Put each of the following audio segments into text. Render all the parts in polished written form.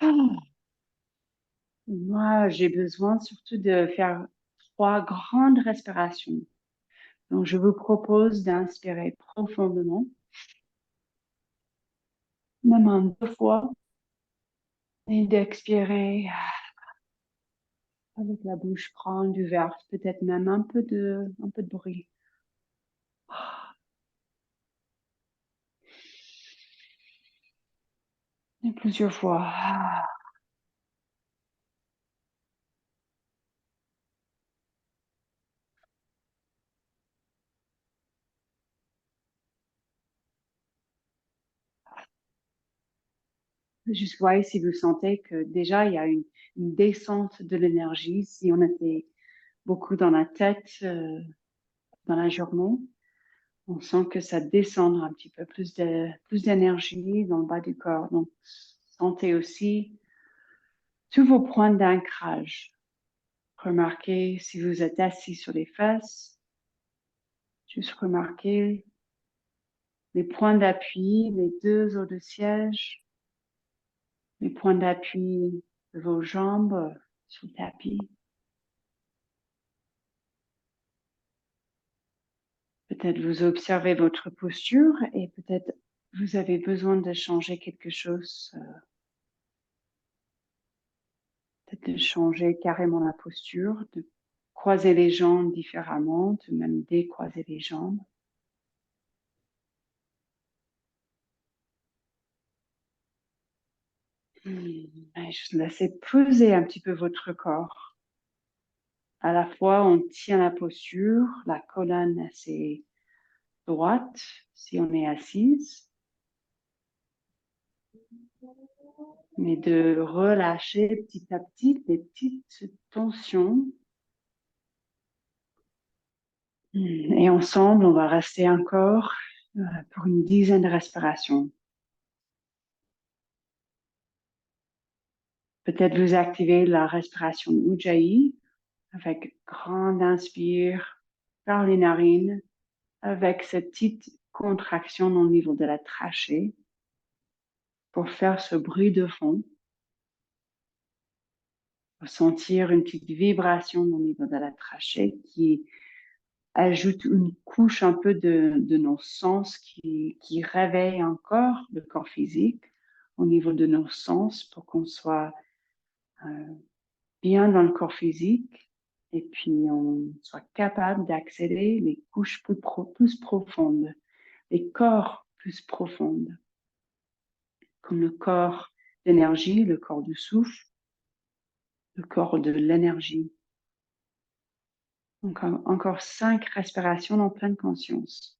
Ah, moi, j'ai besoin surtout de faire 3 grandes respirations. Donc, je vous propose d'inspirer profondément, même en 2 fois, et d'expirer avec la bouche grande ouverte, peut-être même un peu de bruit. Et plusieurs fois. Juste voyez si vous sentez que déjà il y a une descente de l'énergie. Si on était beaucoup dans la tête dans la journée, on sent que ça descend un petit peu plus d'énergie dans le bas du corps. Donc, sentez aussi tous vos points d'ancrage. Remarquez si vous êtes assis sur les fesses, juste remarquez les points d'appui, les 2 os de siège, les points d'appui de vos jambes sur le tapis. Peut-être vous observez votre posture et peut-être vous avez besoin de changer quelque chose, peut-être de changer carrément la posture, de croiser les jambes différemment, de même décroiser les jambes. Et juste laissez poser un petit peu votre corps. À la fois, on tient la posture, la colonne assez droite si on est assise, mais de relâcher petit à petit des petites tensions. Et ensemble, on va rester encore pour une dizaine de respirations. Peut-être vous activez la respiration Ujjayi avec grande inspire par les narines, avec cette petite contraction au niveau de la trachée pour faire ce bruit de fond, pour sentir une petite vibration au niveau de la trachée qui ajoute une couche un peu de nos sens qui réveille encore le corps physique au niveau de nos sens pour qu'on soit bien dans le corps physique et puis on soit capable d'accéder les couches plus profondes, les corps plus profonds, comme le corps d'énergie, le corps du souffle, le corps de l'énergie. Donc encore 5 respirations en pleine conscience.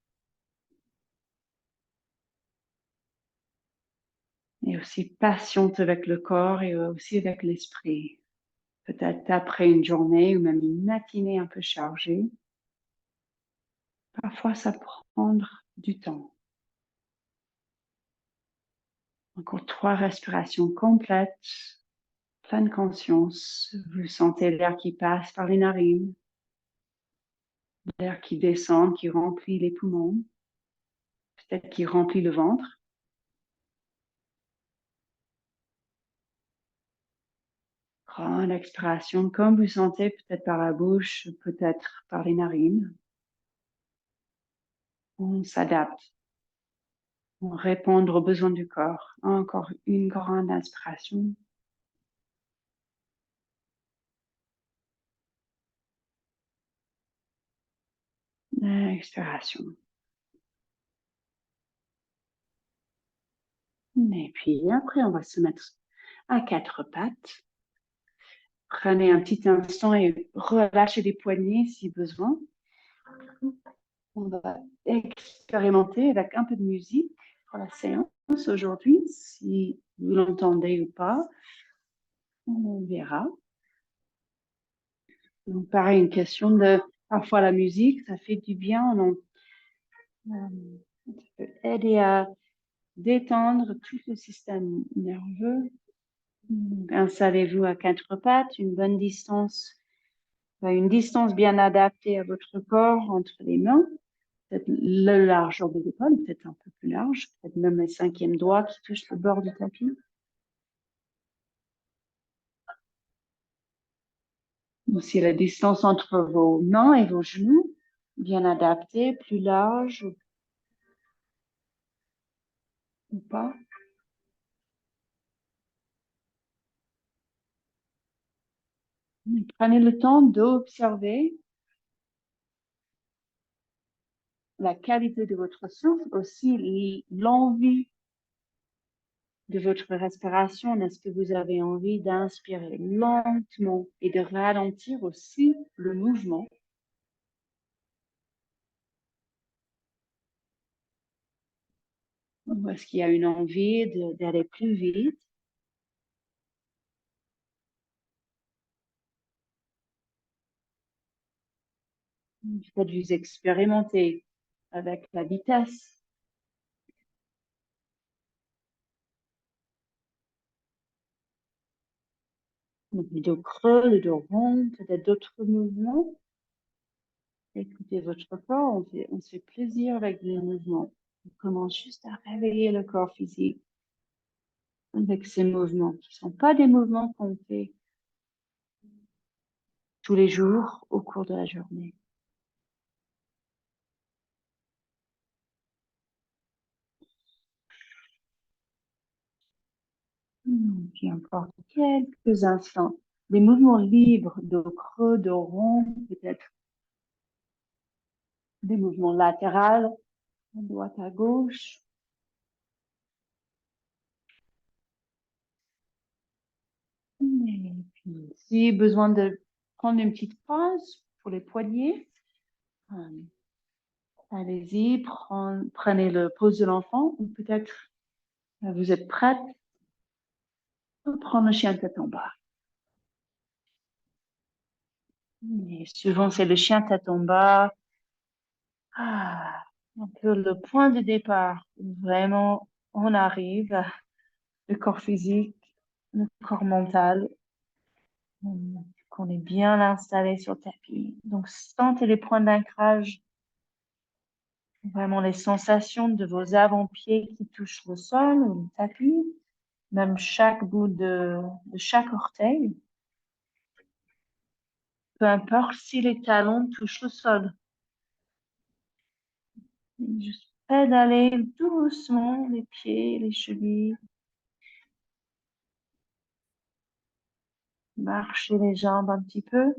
Et aussi patiente avec le corps et aussi avec l'esprit. Peut-être après une journée ou même une matinée un peu chargée, parfois ça prend du temps. Encore 3 respirations complètes, pleine conscience. Vous sentez l'air qui passe par les narines, l'air qui descend, qui remplit les poumons, peut-être qui remplit le ventre. Grande expiration, comme vous sentez, peut-être par la bouche, peut-être par les narines. On s'adapte. On répond aux besoins du corps. Encore une grande inspiration. Expiration. Et puis après, on va se mettre à 4 pattes. Prenez un petit instant et relâchez les poignets si besoin. On va expérimenter avec un peu de musique pour la séance aujourd'hui, si vous l'entendez ou pas. On verra. Donc, pareil, une question de parfois la musique, ça fait du bien. Ça peut aider à détendre tout le système nerveux. Installez-vous à 4 pattes, une distance bien adaptée à votre corps entre les mains. Peut-être le largeur de l'épaule, peut-être un peu plus large, peut-être même les 5e doigts qui touchent le bord du tapis. Aussi, la distance entre vos mains et vos genoux, bien adaptée, plus large ou pas. Prenez le temps d'observer la qualité de votre souffle, aussi l'envie de votre respiration. Est-ce que vous avez envie d'inspirer lentement et de ralentir aussi le mouvement? Ou est-ce qu'il y a une envie d'aller plus vite? Peut-être vous expérimenter avec la vitesse, le dos creux, le dos rond, peut-être d'autres mouvements. Écoutez votre corps, on se fait plaisir avec les mouvements. On commence juste à réveiller le corps physique avec ces mouvements qui ne sont pas des mouvements qu'on fait tous les jours au cours de la journée. Puis encore quelques instants. Des mouvements libres, de creux, de rond, peut-être des mouvements latéraux, à droite à gauche. Et puis, si besoin de prendre une petite pause pour les poignets, euh, allez-y, prenez le pose de l'enfant ou peut-être vous êtes prête à prendre le chien tête en bas. Et souvent, c'est le chien tête en bas. Ah, un peu le point de départ où vraiment on arrive, le corps physique, le corps mental, qu'on est bien installé sur le tapis. Donc, sentez les points d'ancrage, vraiment les sensations de vos avant-pieds qui touchent le sol ou le tapis, même chaque bout de chaque orteil. Peu importe si les talons touchent le sol. Juste pédaler doucement les pieds, les chevilles, marcher les jambes un petit peu.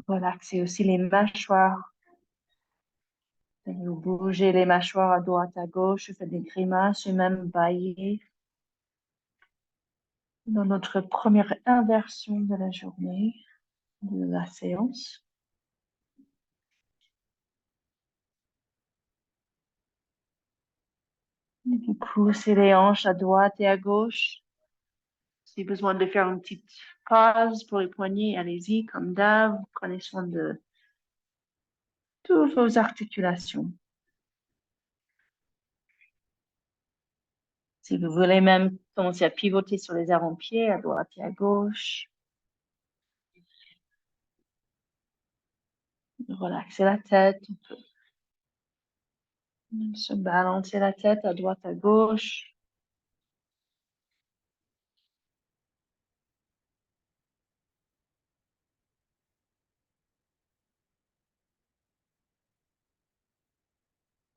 Relaxez aussi les mâchoires. Vous bougez les mâchoires à droite, à gauche, faites des grimaces et même bailler. Dans notre première inversion de la journée, de la séance. Vous poussez les hanches à droite et à gauche. Si besoin de faire une petite pause pour les poignets, allez-y, comme d'hab. Prenez soin de toutes vos articulations. Si vous voulez même commencer à pivoter sur les avant-pieds, à droite et à gauche. Relaxez la tête. On peut même se balancer la tête à droite, à gauche.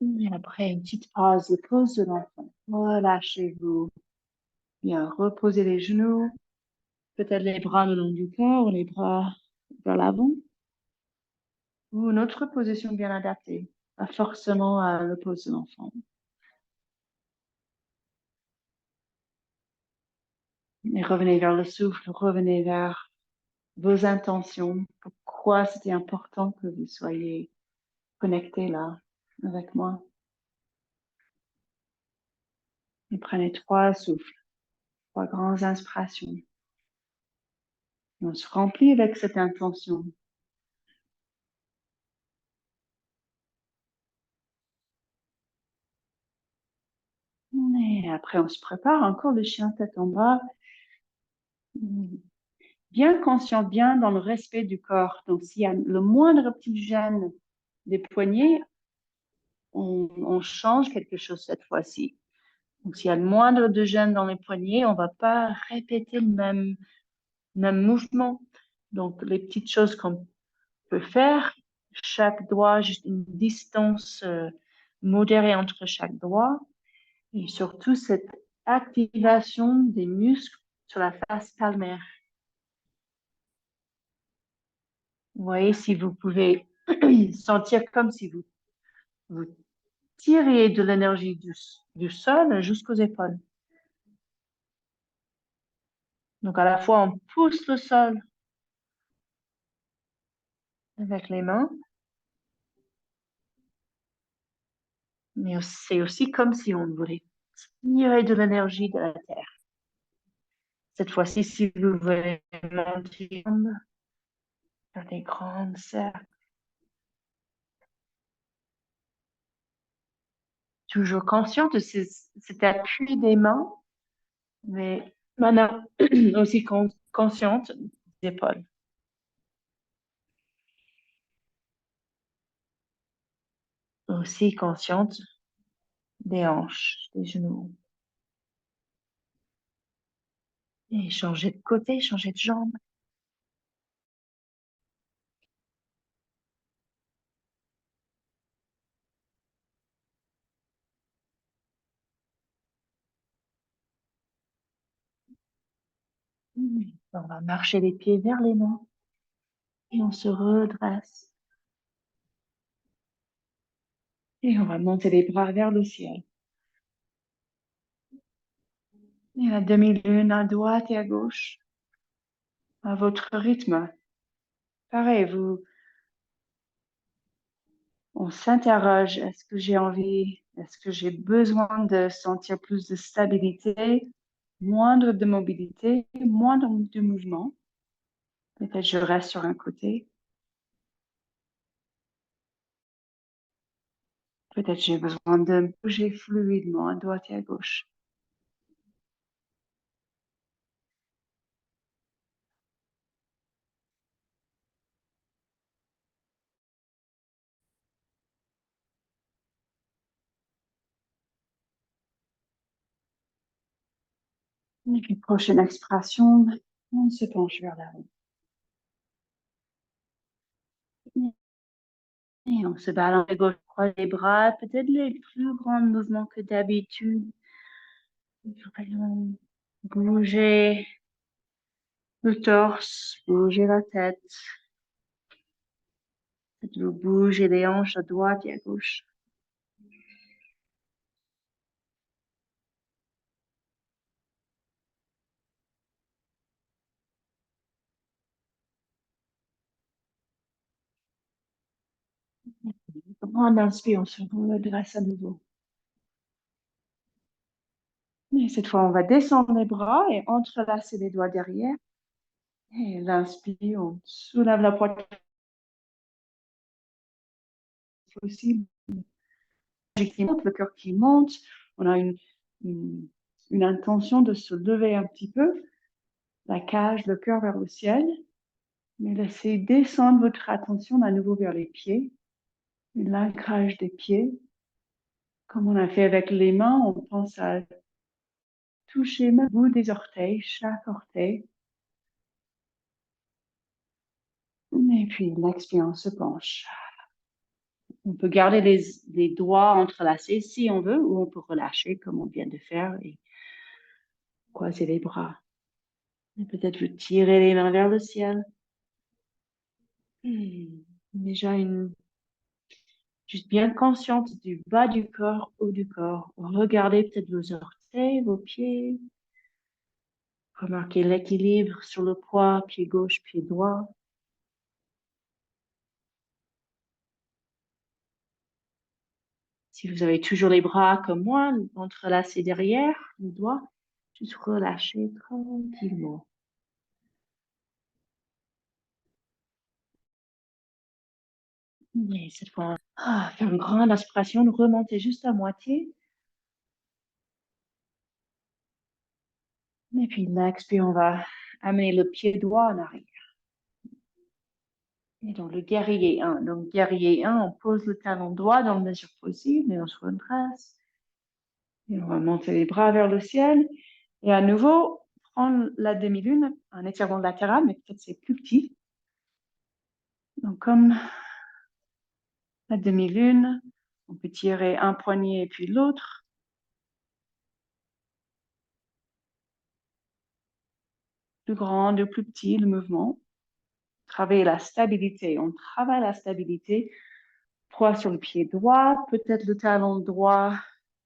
Et après, une petite pause de l'enfant. Relâchez-vous. Bien, reposez les genoux. Peut-être les bras le long du corps ou les bras vers l'avant. Ou une autre position bien adaptée. Pas forcément à la pose de l'enfant. Et revenez vers le souffle. Revenez vers vos intentions. Pourquoi c'était important que vous soyez connectés là avec moi. Et prenez 3 souffles. 3 grandes inspirations. Et on se remplit avec cette intention. Et après, on se prépare encore le chien tête en bas. Bien conscient, bien dans le respect du corps. Donc, s'il y a le moindre petit gêne des poignets, on change quelque chose cette fois-ci. Donc, s'il y a le moindre de gêne dans les poignets, on ne va pas répéter le même mouvement. Donc, les petites choses qu'on peut faire, chaque doigt, juste une distance modérée entre chaque doigt. Et surtout, cette activation des muscles sur la face palmaire. Vous voyez, si vous pouvez sentir comme si vous tiriez de l'énergie du sol jusqu'aux épaules. Donc, à la fois, on pousse le sol avec les mains, mais c'est aussi comme si on voulait tirer de l'énergie de la terre. Cette fois-ci, si vous voulez monter les jambes, faire des grandes cercles, toujours conscient de cet appui des mains, mais maintenant aussi consciente des épaules, aussi consciente des hanches, des genoux. Et changer de côté, changer de jambe. On va marcher les pieds vers les mains et on se redresse. Et on va monter les bras vers le ciel. Et la demi-lune à droite et à gauche, à votre rythme. Pareil, on s'interroge, est-ce que j'ai envie, est-ce que j'ai besoin de sentir plus de stabilité, moindre de mobilité, moindre de mouvement. Peut-être je reste sur un côté. Peut-être j'ai besoin de bouger fluidement à droite et à gauche. Et puis, prochaine expiration, on se penche vers l'avant. Et on se balance à gauche, croise les bras, peut-être les plus grands mouvements que d'habitude. Vraiment bouger le torse, bouger la tête. Peut-être vous bougez les hanches à droite et à gauche. On inspire, on se redresse à nouveau. Et cette fois, on va descendre les bras et entrelacer les doigts derrière. Et l'inspire, on soulève la poitrine possible. Qui monte, le cœur qui monte. On a une, une intention de se lever un petit peu, la cage, le cœur vers le ciel. Mais laissez descendre votre attention à nouveau vers les pieds. L'ancrage des pieds. Comme on a fait avec les mains, on pense à toucher le bout des orteils, chaque orteil. Et puis l'expire, on se penche. On peut garder les doigts entrelacés si on veut, ou on peut relâcher comme on vient de faire et croiser les bras. Et peut-être vous tirez les mains vers le ciel. Déjà juste bien consciente du bas du corps, haut du corps. Regardez peut-être vos orteils, vos pieds. Remarquez l'équilibre sur le poids, pied gauche, pied droit. Si vous avez toujours les bras comme moi, entrelacés derrière les doigts, juste relâchez tranquillement. Et cette fois, faire une grande inspiration, remonter juste à moitié. Et puis l'expire, on va amener le pied droit en arrière. Et donc le guerrier 1. Donc guerrier 1, on pose le talon droit dans la mesure possible et on se redresse. Et on va monter les bras vers le ciel. Et à nouveau, prendre la demi-lune, un étirement latéral, mais peut-être c'est plus petit. Donc, comme la demi-lune, on peut tirer un poignet et puis l'autre. Plus grand, de plus petit, le mouvement. Travailler la stabilité. On travaille la stabilité. Poids sur le pied droit, peut-être le talon droit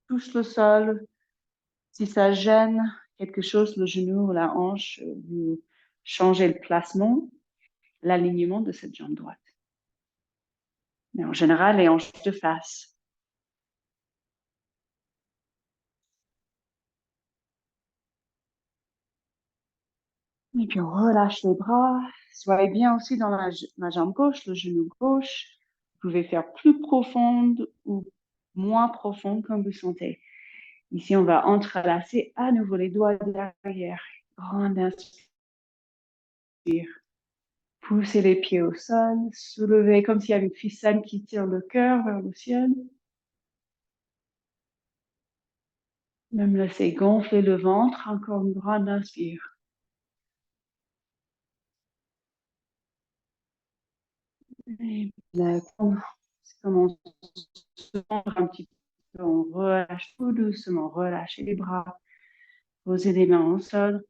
touche le sol. Si ça gêne quelque chose, le genou ou la hanche, vous changez le placement, l'alignement de cette jambe droite. Mais en général, les hanches de face. Et puis on relâche les bras. Soyez bien aussi dans la jambe gauche, le genou gauche. Vous pouvez faire plus profonde ou moins profonde comme vous sentez. Ici, on va entrelacer à nouveau les doigts derrière. Grande inspire. Poussez les pieds au sol. Soulevez comme s'il y avait une ficelle qui tire le cœur vers le ciel. Même laisser gonfler le ventre. Encore une grande inspire. Et là, comme on se montre un petit peu, on relâche tout doucement. Relâchez les bras. Posez les mains au sol.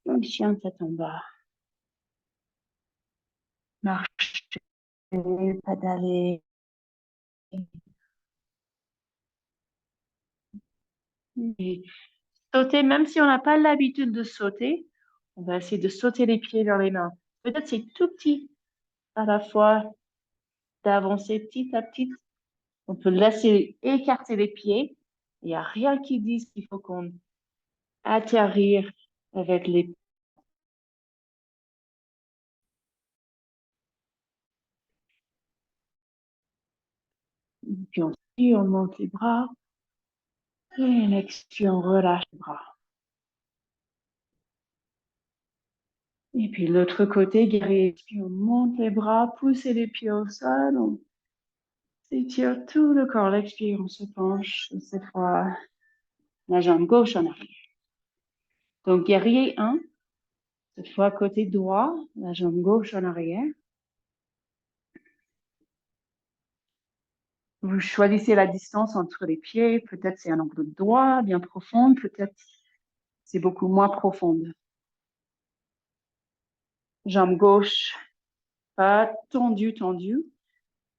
Comme chien tête en bas. Marchez, pédalez. Et sauter, même si on n'a pas l'habitude de sauter, on va essayer de sauter les pieds vers les mains. Peut-être c'est tout petit à la fois, d'avancer petit à petit. On peut laisser écarter les pieds. Il n'y a rien qui dit qu'il faut qu'on atterrir avec les pieds. Puis on monte les bras. Et on expire, on relâche les bras. Et puis l'autre côté, guerrier. Puis on monte les bras, poussez les pieds au sol. On s'étire tout le corps. L'expire, on se penche. Cette fois, la jambe gauche en arrière. Donc, guerrier 1. Cette fois, côté droit, la jambe gauche en arrière. Vous choisissez la distance entre les pieds. Peut-être c'est un angle droit, bien profond. Peut-être c'est beaucoup moins profonde. Jambe gauche, pas tendue, tendue.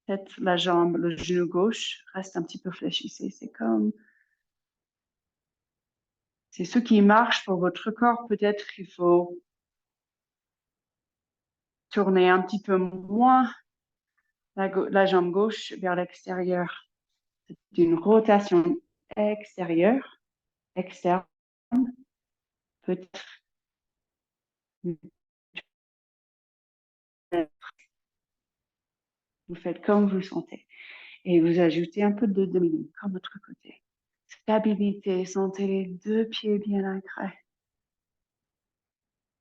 Peut-être la jambe, le genou gauche reste un petit peu fléchi. C'est comme... C'est ce qui marche pour votre corps. Peut-être qu'il faut tourner un petit peu moins la jambe gauche vers l'extérieur. C'est une rotation extérieure, externe. Peut-être vous faites comme vous sentez. Et vous ajoutez un peu de demi comme l'autre côté. Stabilité, sentez les deux pieds bien ancrés.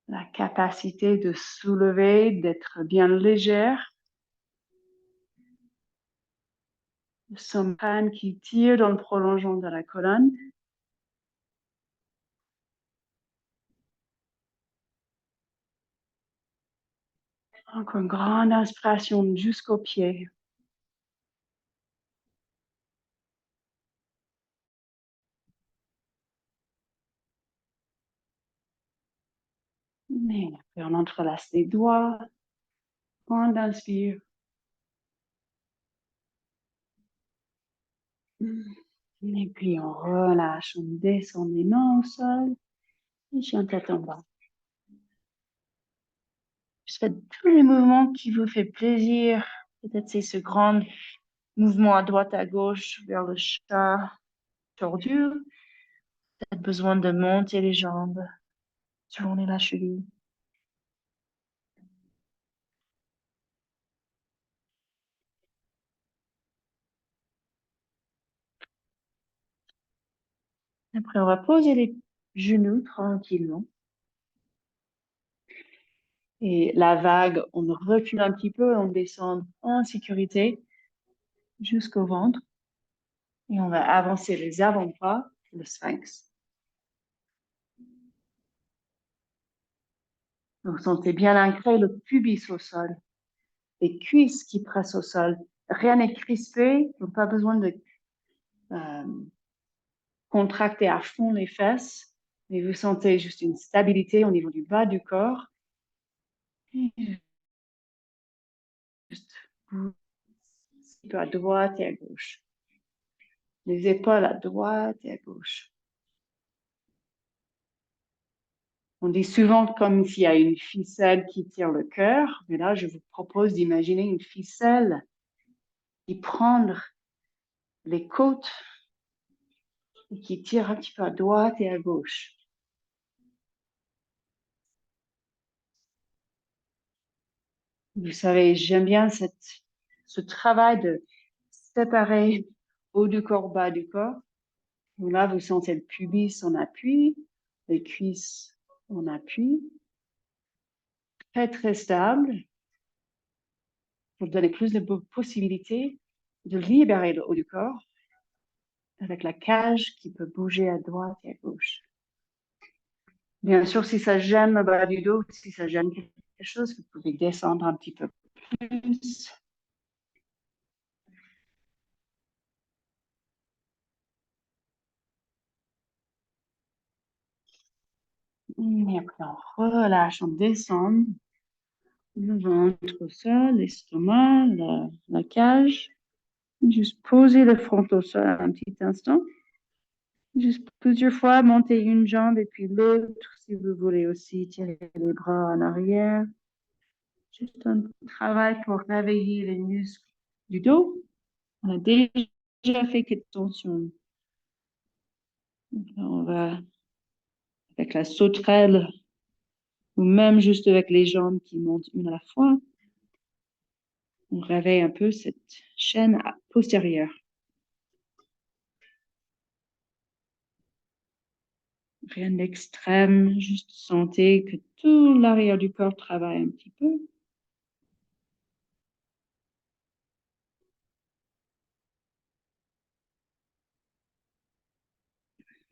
La capacité de soulever, d'être bien légère. Le sombrane qui tire dans le prolongement de la colonne. Encore une grande inspiration jusqu'aux pieds. Et après, on entrelace les doigts. Grande inspire. Et puis on relâche, on descend les mains au sol. Et chien tête en bas. Juste faites tous les mouvements qui vous fait plaisir. Peut-être c'est ce grand mouvement à droite, à gauche, vers le chat tordu. Peut-être besoin de monter les jambes, tourner la cheville. Après, on va poser les genoux tranquillement. Et la vague, on recule un petit peu, on descend en sécurité jusqu'au ventre. Et on va avancer les avant-bras le sphinx. Vous sentez bien ancré le pubis au sol, les cuisses qui pressent au sol. Rien n'est crispé, vous n'avez pas besoin de euh, contracter à fond les fesses, mais vous sentez juste une stabilité au niveau du bas du corps. Juste un peu à droite et à gauche. Les épaules à droite et à gauche. On dit souvent comme s'il y a une ficelle qui tire le cœur, mais là, je vous propose d'imaginer une ficelle qui prend les côtes et qui tire un petit peu à droite et à gauche. Vous savez, j'aime bien ce travail de séparer haut du corps, bas du corps. Là, vous sentez le pubis en appui, les cuisses en appui, très, très stable, pour donner plus de possibilités de libérer le haut du corps avec la cage qui peut bouger à droite et à gauche. Bien sûr, si ça gêne le bas du dos, si ça gêne quelque chose, vous pouvez descendre un petit peu plus. Et après, on relâche, on descend. Le ventre au sol, l'estomac, la cage. Juste poser le front au sol un petit instant. Juste plusieurs fois, monter une jambe et puis l'autre, si vous voulez aussi tirer les bras en arrière. Juste un travail pour réveiller les muscles du dos. On a déjà fait quelques tensions. On va avec la sauterelle ou même juste avec les jambes qui montent une à la fois. On réveille un peu cette chaîne postérieure. Rien d'extrême, juste sentez que tout l'arrière du corps travaille un petit peu.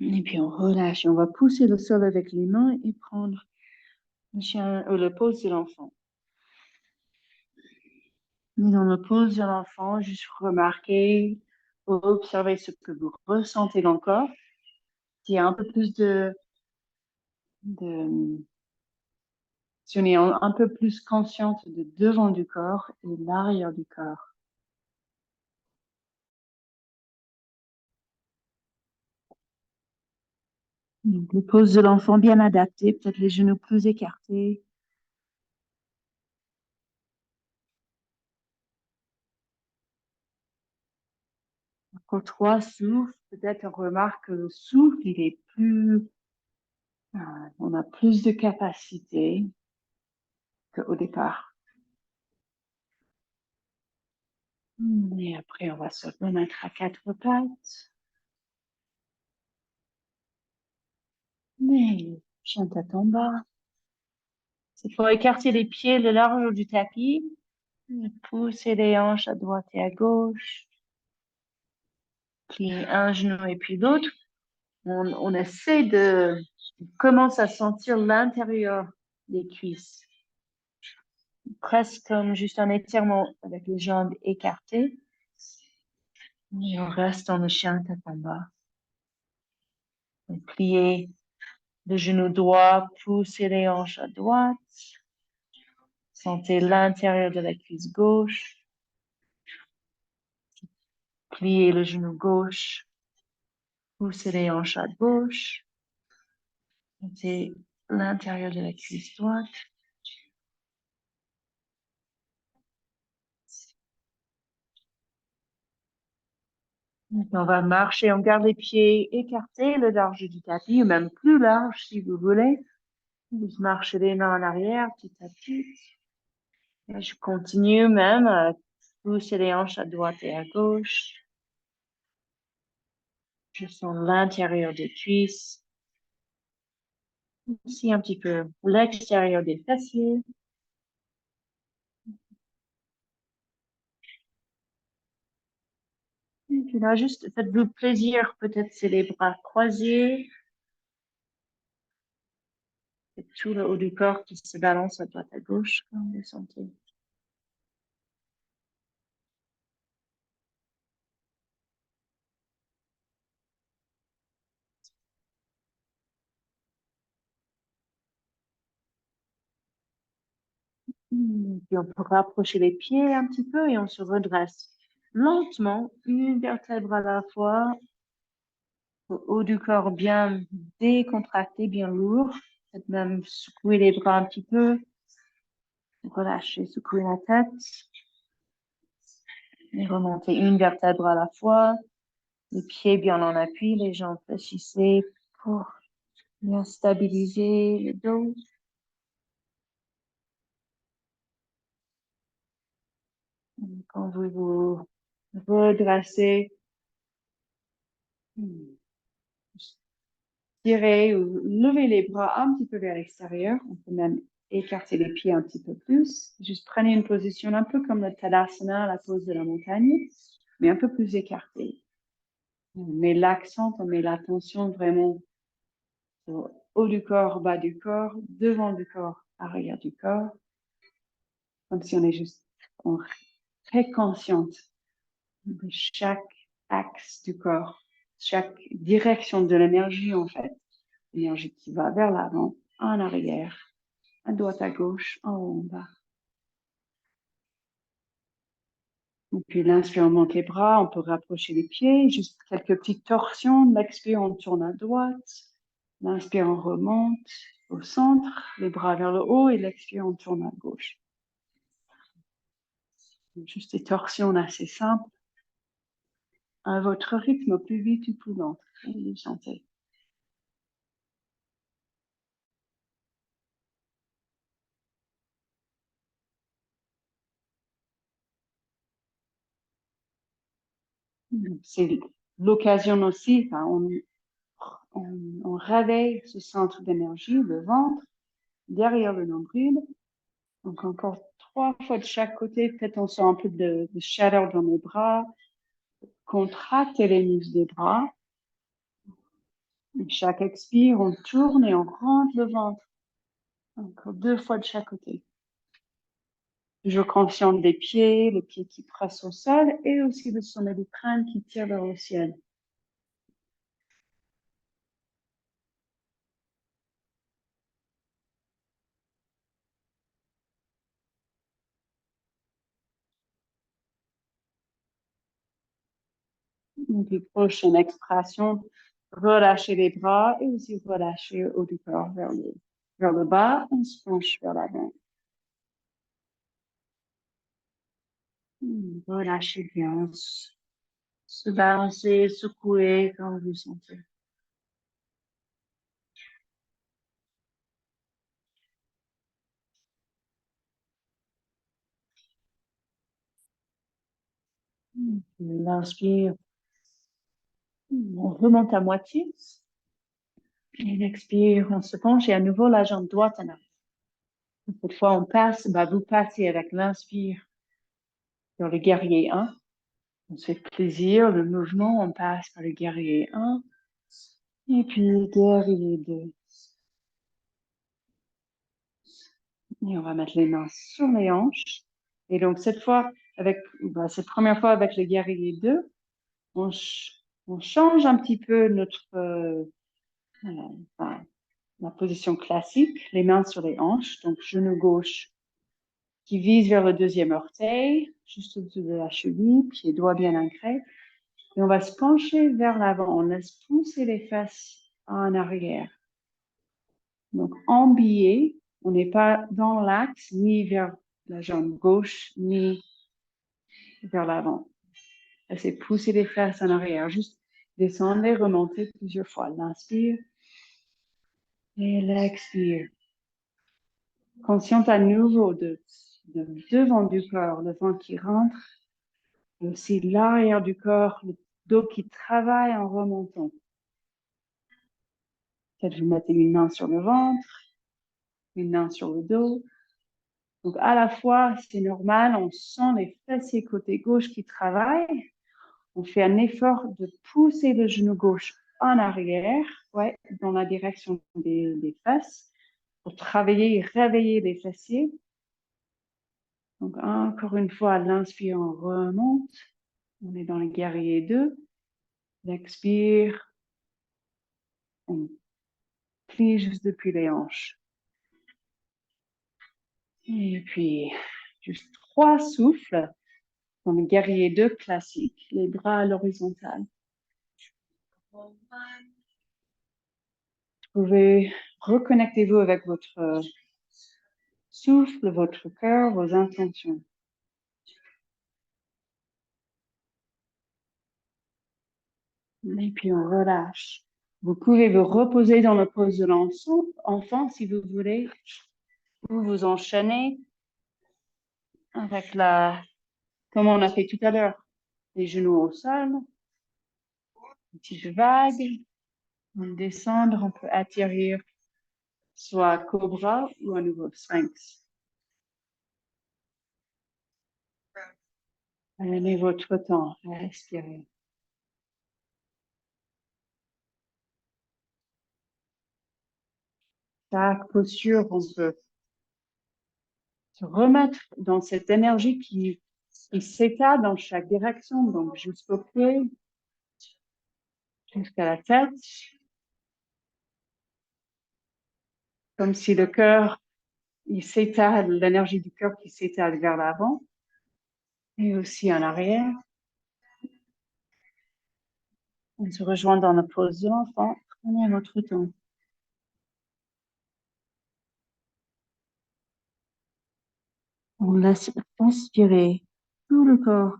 Et puis on relâche. On va pousser le sol avec les mains et prendre le chien ou le pose de l'enfant. Dans le pose de l'enfant, juste remarquer, observer ce que vous ressentez dans le corps. Il y a un peu plus de si on est un peu plus consciente de devant du corps et l'arrière du corps. Donc, le pose de l'enfant bien adapté, peut-être les genoux plus écartés. Quand 3 souffles, peut-être on remarque que le souffle, il est plus, on a plus de capacité qu'au départ. Et après, on va se remettre à 4 pattes. Mais chien tête en bas. C'est pour écarter les pieds le large du tapis. Pousser les hanches à droite et à gauche. Plier un genou et puis l'autre. On essaie de commence à sentir l'intérieur des cuisses. Presque comme juste un étirement avec les jambes écartées. Et on reste dans le chien tête en bas. Plier le genou droit, pousser les hanches à droite. Sentez l'intérieur de la cuisse gauche. Plier le genou gauche. Pousser les hanches à gauche. Sentez l'intérieur de la cuisse droite. On va marcher, on garde les pieds écartés, le large du tapis, ou même plus large si vous voulez. Vous marchez les mains en arrière petit à petit. Et je continue même à pousser les hanches à droite et à gauche. Je sens l'intérieur des cuisses. Ici un petit peu l'extérieur des fessiers. Puis là, juste faites-vous plaisir. Peut-être c'est les bras croisés. C'est tout le haut du corps qui se balance à droite à gauche, comme vous sentez. Puis on peut rapprocher les pieds un petit peu et on se redresse lentement, une vertèbre à la fois, au haut du corps bien décontracté, bien lourd. Faites même secouer les bras un petit peu, relâcher, secouer la tête et remonter une vertèbre à la fois. Les pieds bien en appui, les jambes fléchissées pour bien stabiliser le dos. Quand vous vous redressez, tirez ou levez les bras un petit peu vers l'extérieur. On peut même écarter les pieds un petit peu plus. Juste prenez une position un peu comme le Tadasana, la pose de la montagne, mais un peu plus écartée. On met l'accent, on met l'attention vraiment au haut du corps, bas du corps, devant du corps, arrière du corps, comme si on est juste très consciente de chaque axe du corps, chaque direction de l'énergie en fait, l'énergie qui va vers l'avant, en arrière, à droite, à gauche, en haut, en bas. Et puis l'inspire, on monte les bras, on peut rapprocher les pieds, juste quelques petites torsions. L'expire, on tourne à droite. L'inspire, on remonte au centre, les bras vers le haut, et l'expire, on tourne à gauche. Juste des torsions assez simples, à votre rythme, plus vite ou plus lent. Vous sentez. C'est l'occasion aussi, enfin, on réveille ce centre d'énergie, le ventre, derrière le nombril. Donc encore 3 fois de chaque côté, peut-être on sent un peu de chaleur dans les bras, contractez les muscles des bras. Et chaque expire, on tourne et on rentre le ventre. Encore 2 fois de chaque côté. Toujours consciente des pieds, les pieds qui pressent au sol et aussi le sommet du crâne qui tire vers le ciel. Et puis prochaine expiration, relâchez les bras et aussi relâchez le haut du corps vers le bas. On se penche vers l'avant. Relâchez bien. Se balancer, secouer quand vous sentez. L'inspire, on remonte à moitié. Et l'expire, on se penche et à nouveau la jambe droite en arrière. Cette fois, on passe, vous passez avec l'inspire sur le guerrier 1. On se fait plaisir, le mouvement, on passe par le guerrier 1. Et puis guerrier 2. Et on va mettre les mains sur les hanches. Et donc, cette première fois avec le guerrier 2, on change un petit peu la position classique, les mains sur les hanches, donc genou gauche qui vise vers le deuxième orteil, juste au-dessus de la cheville, pied droit bien ancré. Et on va se pencher vers l'avant. On laisse pousser les fesses en arrière. Donc, en biais, on n'est pas dans l'axe, ni vers la jambe gauche, ni vers l'avant. Laissez pousser les fesses en arrière. Juste descendez, remontez plusieurs fois. L'inspire et l'expire. Consciente à nouveau de devant du corps, le vent qui rentre, et aussi l'arrière du corps, le dos qui travaille en remontant. Peut-être vous mettez une main sur le ventre, une main sur le dos. Donc à la fois, c'est normal, on sent les fessiers côté gauche qui travaillent. On fait un effort de pousser le genou gauche en arrière, ouais, dans la direction des fesses, pour travailler et réveiller les fessiers. Donc, encore une fois, l'inspire, on remonte. On est dans le guerrier 2. L'expire, on plie juste depuis les hanches. Et puis, juste 3 souffles dans le guerrier 2 classique, les bras à l'horizontale. Vous pouvez reconnecter-vous avec votre souffle, votre cœur, vos intentions. Et puis on relâche. Vous pouvez vous reposer dans la pose de l'enfant si vous voulez, ou vous enchaînez avec comme on a fait tout à l'heure, les genoux au sol, une petite vague, on descendre, on peut atterrir soit cobra ou un nouveau sphinx. Prenez votre temps à respirer. Chaque posture, on peut se remettre dans cette énergie qui s'étale dans chaque direction, donc jusqu'au pied, jusqu'à la tête, comme si le cœur, il s'étale, l'énergie du cœur qui s'étale vers l'avant et aussi en arrière. On se rejoint dans la pose de l'enfant. Prenez votre temps. On laisse inspirer tout le corps.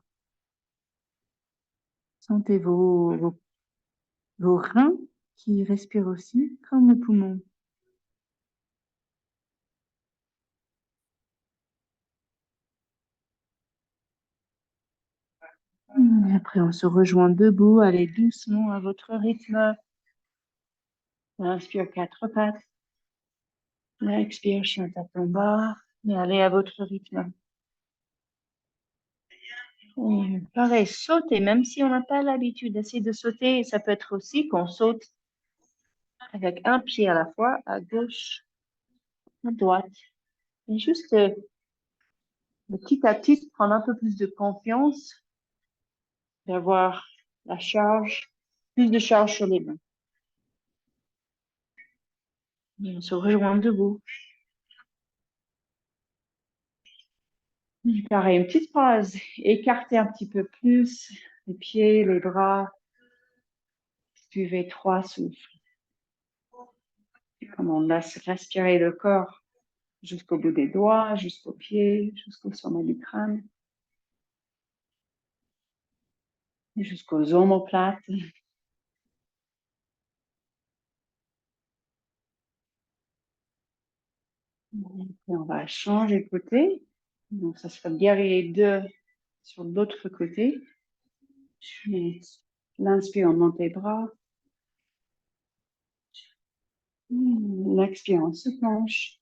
Sentez vos reins qui respirent aussi comme le poumon. Après, on se rejoint debout. Allez doucement à votre rythme. Inspire 4 pattes. Expire, chien tête en bas. Et allez à votre rythme. Et pareil, sauter, même si on n'a pas l'habitude d'essayer de sauter, ça peut être aussi qu'on saute avec un pied à la fois, à gauche, à droite. Et juste petit à petit, prendre un peu plus de confiance, d'avoir la charge, plus de charge sur les mains. Et on se rejoint debout. Et pareil, une petite pause. Écartez un petit peu plus les pieds, les bras. Suivez 3 souffles. Et comme on laisse respirer le corps jusqu'au bout des doigts, jusqu'aux pieds, jusqu'au sommet du crâne. Et jusqu'aux omoplates. Et on va changer de côté. Donc, ça sera guerrier 2 sur l'autre côté. L'inspire, on monte les bras. L'expire, on se penche.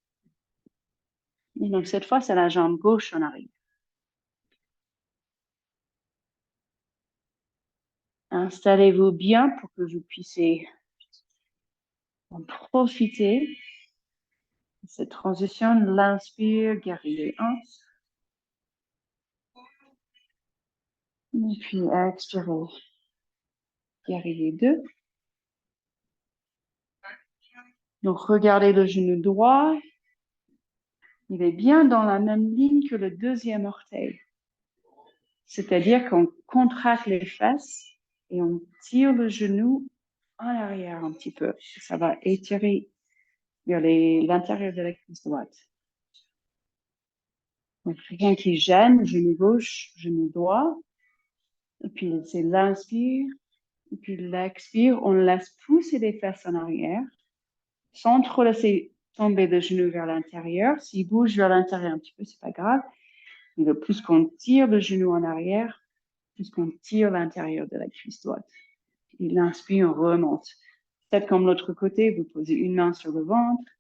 Et donc, cette fois, c'est la jambe gauche en arrière. Installez-vous bien pour que vous puissiez en profiter de cette transition. L'inspire, guerrier 1. Et puis, expirez, guerrier 2. Donc, regardez le genou droit. Il est bien dans la même ligne que le deuxième orteil. C'est-à-dire qu'on contracte les fesses et on tire le genou en arrière un petit peu. Ça va étirer vers l'intérieur de la cuisse droite. Donc, rien qui gêne, genou gauche, genou droit. Et puis, c'est l'inspire. Et puis, l'expire, on laisse pousser les fesses en arrière sans trop laisser tomber le genou vers l'intérieur. S'il bouge vers l'intérieur un petit peu, c'est pas grave. Mais le plus qu'on tire le genou en arrière, plus qu'on tire l'intérieur de la cuisse droite. Et l'inspire, on remonte. Peut-être comme l'autre côté, vous posez une main sur le ventre,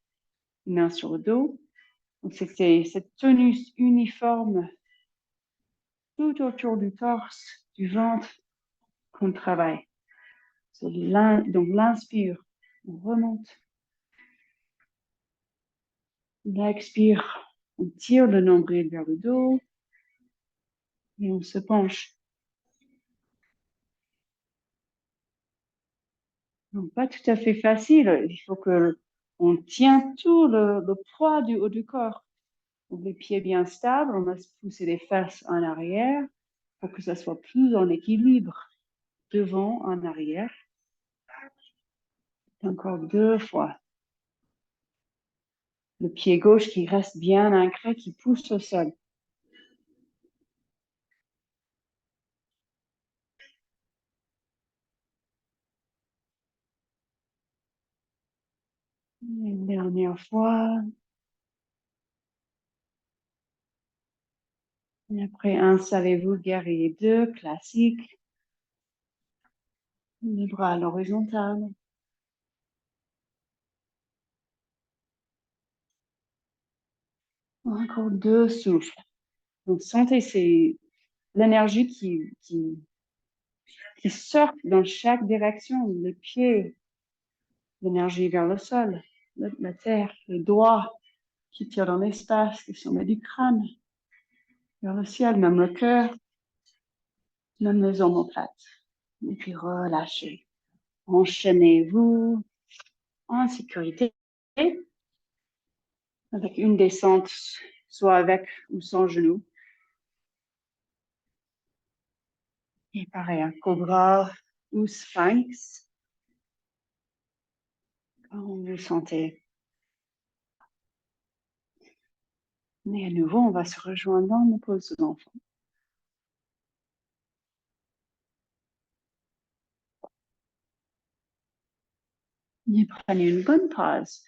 une main sur le dos. Donc, c'est cette tenue uniforme tout autour du torse, du ventre, qu'on travaille. Donc, l'inspire, on remonte. L'expire, on tire le nombril vers le dos et on se penche. Donc, pas tout à fait facile. Il faut que on tient tout le poids du haut du corps. Donc, les pieds bien stables, on va pousser les fesses en arrière pour que ça soit plus en équilibre. Devant, en arrière. Encore 2 fois. Le pied gauche qui reste bien ancré, qui pousse au sol. Une dernière fois. Et après, installez-vous, guerrier 2, classique. Les bras à l'horizontale. Encore 2 souffles. Donc, sentez l'énergie qui sort dans chaque direction. Les pieds, l'énergie vers le sol, la terre, le doigt qui tire dans l'espace, le sommet du crâne, vers le ciel, même le cœur, même les omoplates. Et puis relâchez. Enchaînez-vous en sécurité avec une descente, soit avec ou sans genou. Et pareil, un cobra ou sphinx. Quand vous vous sentez. Et à nouveau, on va se rejoindre dans nos poses d'enfant. Et prenez une bonne pause,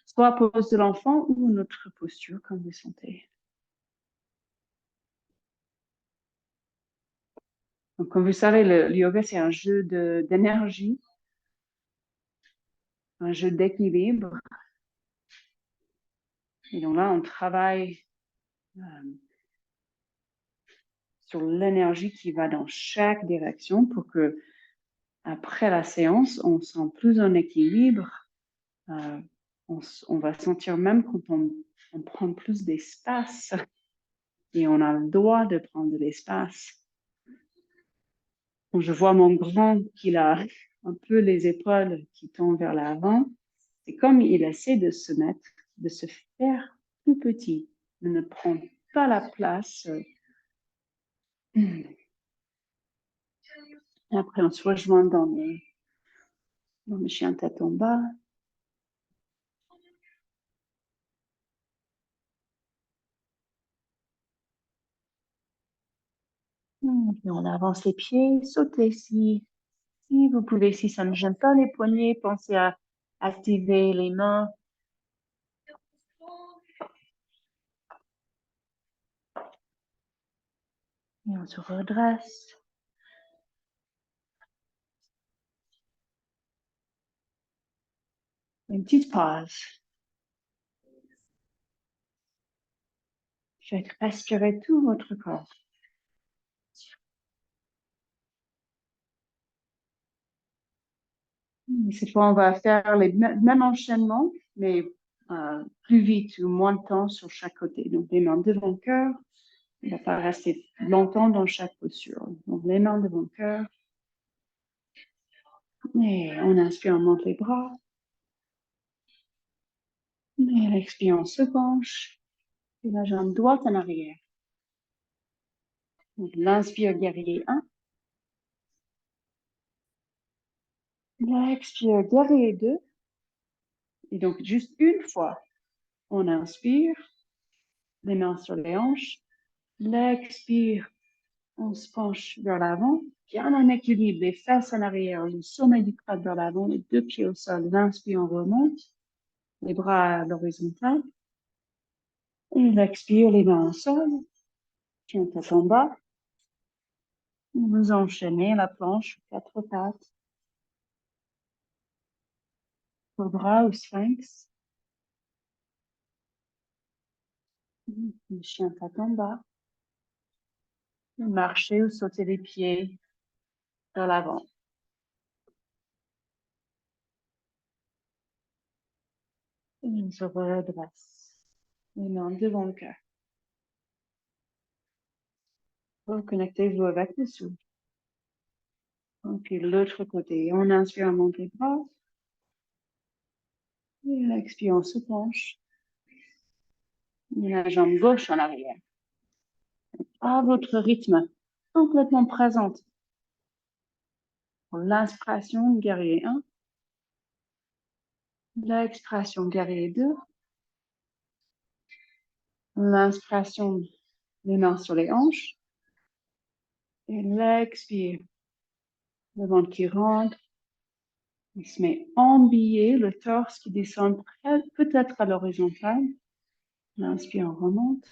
soit pose de l'enfant ou une autre posture, comme vous sentez. Donc, comme vous savez, le yoga, c'est un jeu d'énergie, un jeu d'équilibre. Et donc là, on travaille sur l'énergie qui va dans chaque direction pour que, après la séance, on se sent plus en équilibre. On va sentir même quand on prend plus d'espace et on a le droit de prendre de l'espace. Je vois mon grand qu'il a un peu les épaules qui tombent vers l'avant. C'est comme il essaie de se mettre, de se faire plus petit. Il ne prend pas la place. Après, on se rejoint dans le chien tête en bas. Et on avance les pieds, sautez si vous pouvez, si ça ne gêne pas les poignets, pensez à activer les mains. Et on se redresse. Une petite pause. Faites respirer tout votre corps. Cette fois, on va faire les mêmes enchaînements, mais plus vite ou moins de temps sur chaque côté. Donc, les mains devant le cœur. On ne va pas rester longtemps dans chaque posture. Donc, les mains devant le cœur. Et on inspire, on monte les bras. Et à l'expire, on se penche. Et la jambe droite en arrière. Donc, l'inspire, guerrier 1. L'expire, guerrier 2. Et donc, juste une fois, on inspire, les mains sur les hanches. L'expire, on se penche vers l'avant, bien en équilibre, les fesses en arrière, le sommet du crâne vers l'avant, les 2 pieds au sol. L'inspire, on remonte, les bras à l'horizontale. Et l'expire, les mains au sol, chien tête en bas. Vous enchaînez la planche, 4 pattes, cobra ou sphinx. Le chien tête en bas. Marchez ou sautez les pieds vers l'avant. Et on se redresse. Les mains devant le cœur. Reconnectez-vous avec le souffle. Et puis l'autre côté, on inspire, on monte les bras. Et l'expire, on se penche. Et la jambe gauche en arrière. À votre rythme, complètement présente. Pour l'inspiration, guerrier 1. L'expiration, guerrier 2. L'inspiration, les mains sur les hanches. Et l'expire, le ventre qui rentre. Il se met en biais, le torse qui descend peut-être à l'horizontale. L'inspire, on remonte.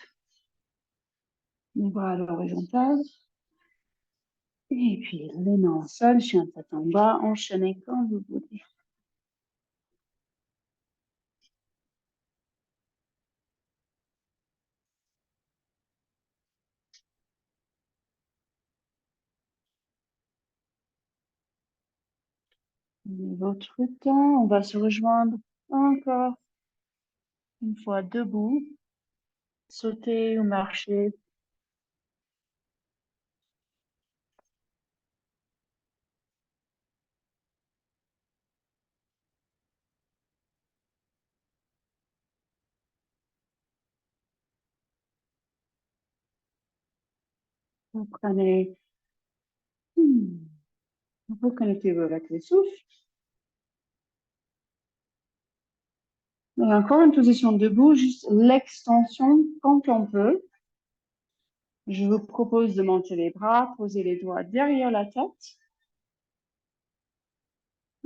Les bras à l'horizontale. Et puis les mains au sol, chien tête en bas, enchaînez quand vous voulez. Votre temps, on va se rejoindre encore une fois debout, sauter ou marcher. Vous prenez, vous connectez-vous avec le souffle. Et encore une position debout, juste l'extension quand on peut. Je vous propose de monter les bras, poser les doigts derrière la tête.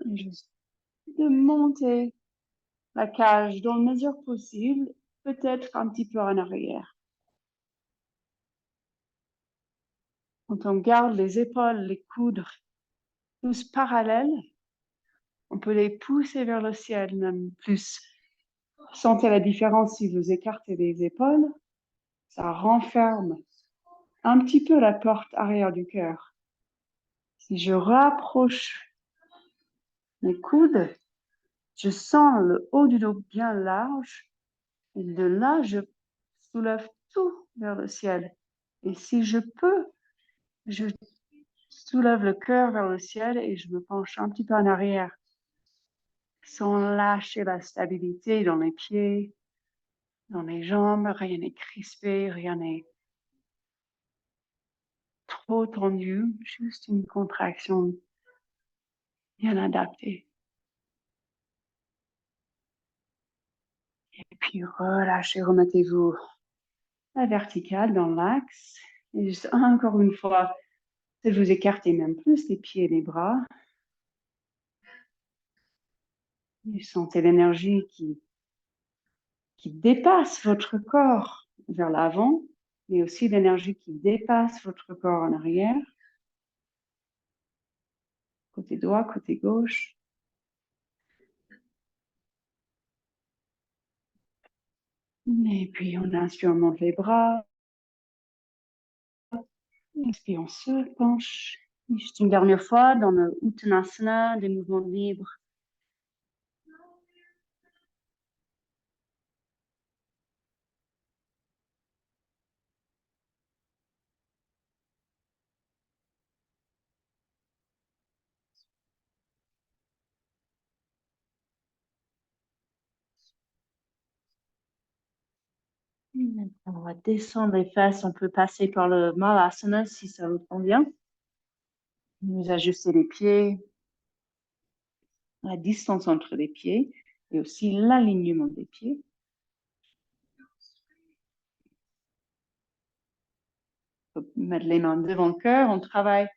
Et juste de monter la cage dans la mesure possible, peut-être un petit peu en arrière. Quand on garde les épaules, les coudes tous parallèles, on peut les pousser vers le ciel même plus. Sentez la différence si vous écartez les épaules, ça renferme un petit peu la porte arrière du cœur. Si je rapproche mes coudes, je sens le haut du dos bien large et de là, je soulève tout vers le ciel. Et si je peux, je soulève le cœur vers le ciel et je me penche un petit peu en arrière sans lâcher la stabilité dans les pieds, dans les jambes. Rien n'est crispé, rien n'est trop tendu, juste une contraction bien adaptée. Et puis relâchez, remettez-vous la verticale dans l'axe. Et juste encore une fois, si vous écartez même plus les pieds et les bras, et sentez l'énergie qui dépasse votre corps vers l'avant, mais aussi l'énergie qui dépasse votre corps en arrière. Côté droit, côté gauche. Et puis on inspire, on monte les bras. Expire, on se penche. Juste une dernière fois dans le Uttanasana, des mouvements libres. On va descendre les fesses. On peut passer par le Malasana si ça vous convient. Vous ajustez les pieds, la distance entre les pieds et aussi l'alignement des pieds. On peut mettre les mains devant le cœur. On travaille.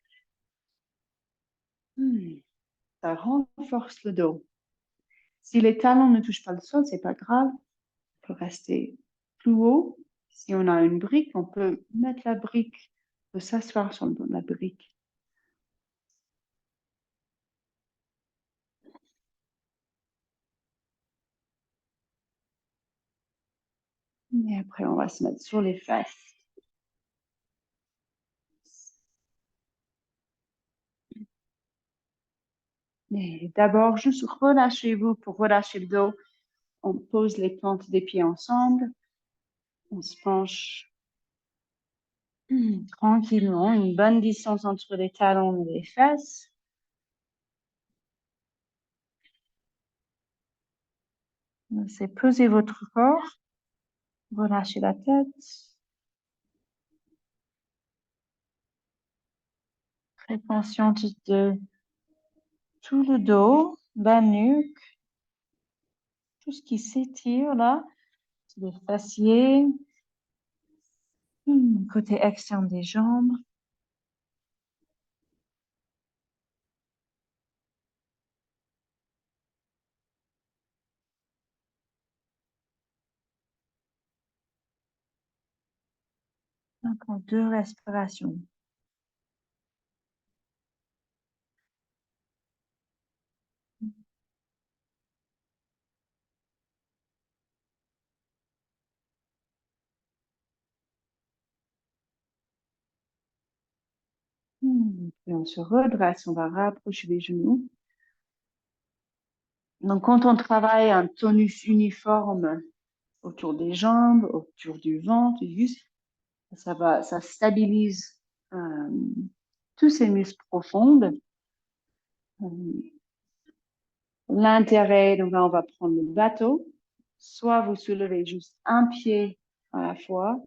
Ça renforce le dos. Si les talons ne touchent pas le sol, c'est pas grave. On peut rester plus haut. Si on a une brique, on peut mettre la brique, on peut s'asseoir sur la brique. Et après, on va se mettre sur les fesses. Et d'abord, juste relâchez-vous pour relâcher le dos. On pose les plantes des pieds ensemble. On se penche tranquillement, une bonne distance entre les talons et les fesses. Laissez peser votre corps. Relâchez la tête. Très consciente de tout le dos, la nuque, tout ce qui s'étire là, les fessiers, côté externe des jambes. Encore 2 respirations. Puis on se redresse, on va rapprocher les genoux. Donc, quand on travaille un tonus uniforme autour des jambes, autour du ventre, du buste, ça stabilise tous ces muscles profonds. L'intérêt, donc là, on va prendre le bateau. Soit vous soulevez juste un pied à la fois,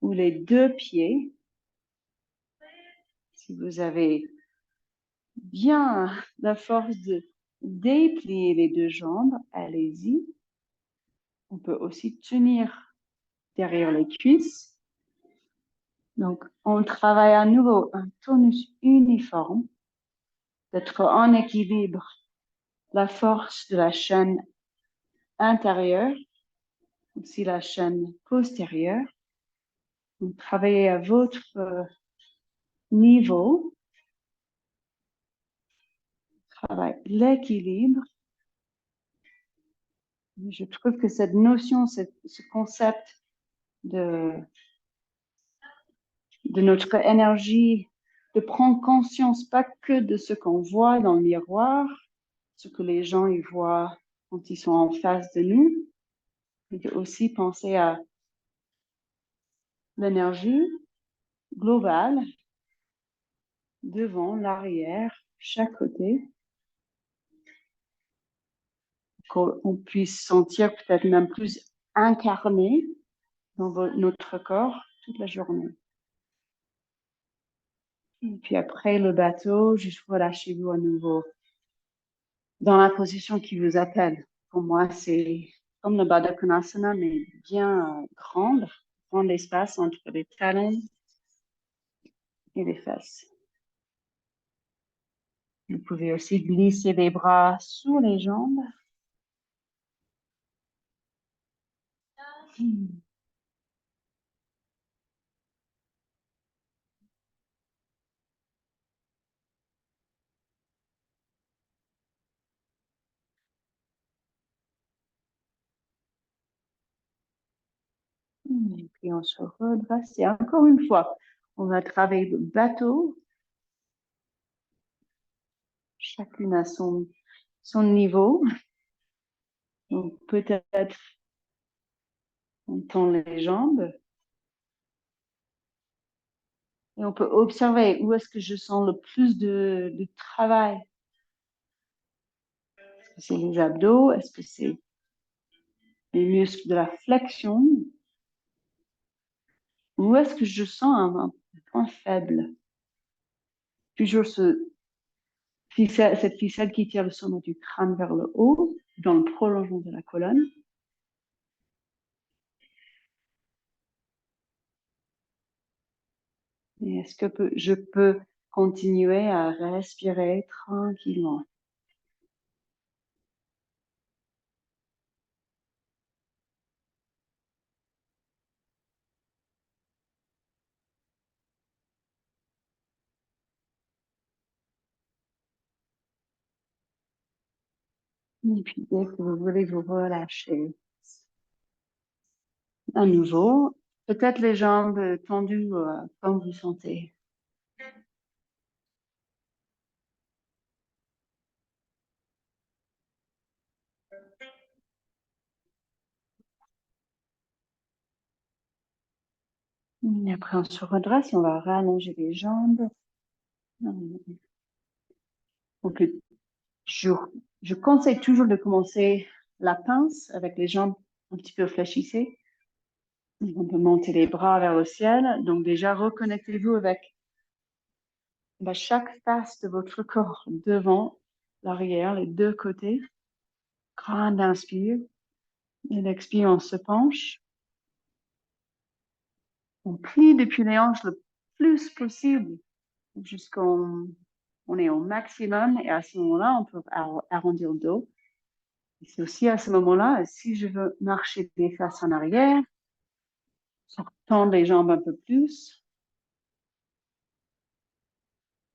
ou les 2 pieds. Si vous avez bien la force de déplier les 2 jambes, allez-y. On peut aussi tenir derrière les cuisses. Donc, on travaille à nouveau un tonus uniforme, d'être en équilibre, la force de la chaîne intérieure, aussi la chaîne postérieure. Donc, travaillez à votre niveau, travaille l'équilibre. Je trouve que cette notion, ce concept de notre énergie, de prendre conscience pas que de ce qu'on voit dans le miroir, ce que les gens y voient quand ils sont en face de nous, mais de aussi penser à l'énergie globale, devant, l'arrière, chaque côté, qu'on puisse sentir peut-être même plus incarné dans notre corps toute la journée. Et puis après le bateau, juste relâchez-vous à nouveau dans la position qui vous appelle. Pour moi, c'est comme le Baddha Konasana, mais bien grande, grand espace entre les talons et les fesses. Vous pouvez aussi glisser les bras sous les jambes. Et puis on se redresse. Et encore une fois, on va travailler le bateau. Chacune à son niveau. Donc peut-être on tend les jambes. Et on peut observer où est-ce que je sens le plus de travail. Est-ce que c'est les abdos? Est-ce que c'est les muscles de la flexion? Où est-ce que je sens un point faible? Toujours cette ficelle qui tire le sommet du crâne vers le haut, dans le prolongement de la colonne. Et est-ce que je peux continuer à respirer tranquillement? Et puis dès que vous voulez vous relâcher à nouveau, peut-être les jambes tendues comme vous sentez. Et après, on se redresse, on va rallonger les jambes. Donc, je conseille toujours de commencer la pince avec les jambes un petit peu fléchissées. On peut monter les bras vers le ciel. Donc déjà, reconnectez-vous avec chaque face de votre corps, devant, l'arrière, les deux côtés. Grande inspire. Et l'expire, on se penche. On plie depuis les hanches le plus possible jusqu'on on est au maximum. Et à ce moment-là, on peut arrondir le dos. Et c'est aussi à ce moment-là, si je veux marcher les fesses en arrière, tendre les jambes un peu plus,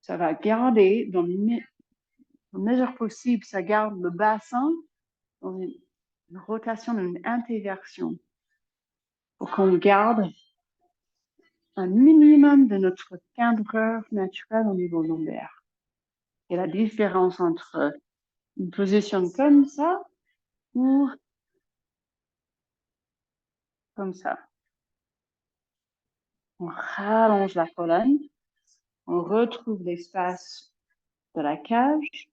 ça va garder dans la mesure possible, ça garde le bassin dans une rotation, une introversion pour qu'on garde un minimum de notre candeur naturelle au niveau lombaire. Et la différence entre une position comme ça ou comme ça. On rallonge la colonne, on retrouve l'espace de la cage.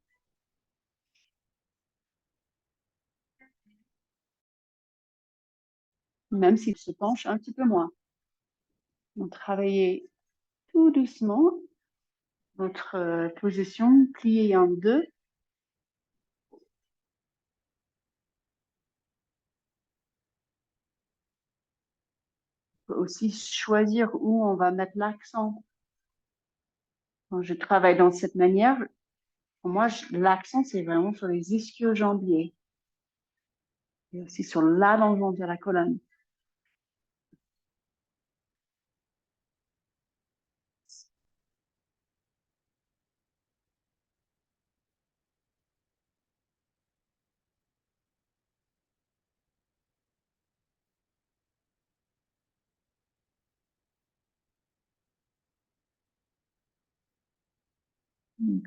Même s'il se penche un petit peu moins. Donc, travaillez tout doucement votre position pliée en deux. On peut aussi choisir où on va mettre l'accent. Quand je travaille dans cette manière, pour moi, l'accent, c'est vraiment sur les ischio-jambiers et aussi sur l'allongement de la colonne.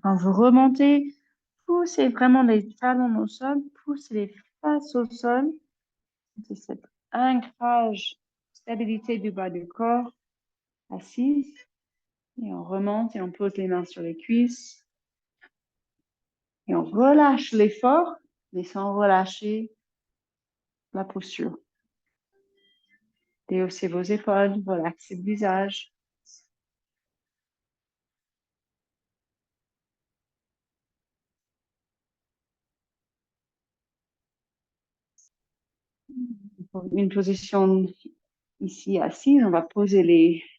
Quand vous remontez, poussez vraiment les talons au sol, poussez les faces au sol. C'est cet ancrage, stabilité du bas du corps, assise. Et on remonte et on pose les mains sur les cuisses. Et on relâche l'effort, mais sans relâcher la posture. Déhaussez vos épaules, relaxez le visage. Pour une position ici assise, on va poser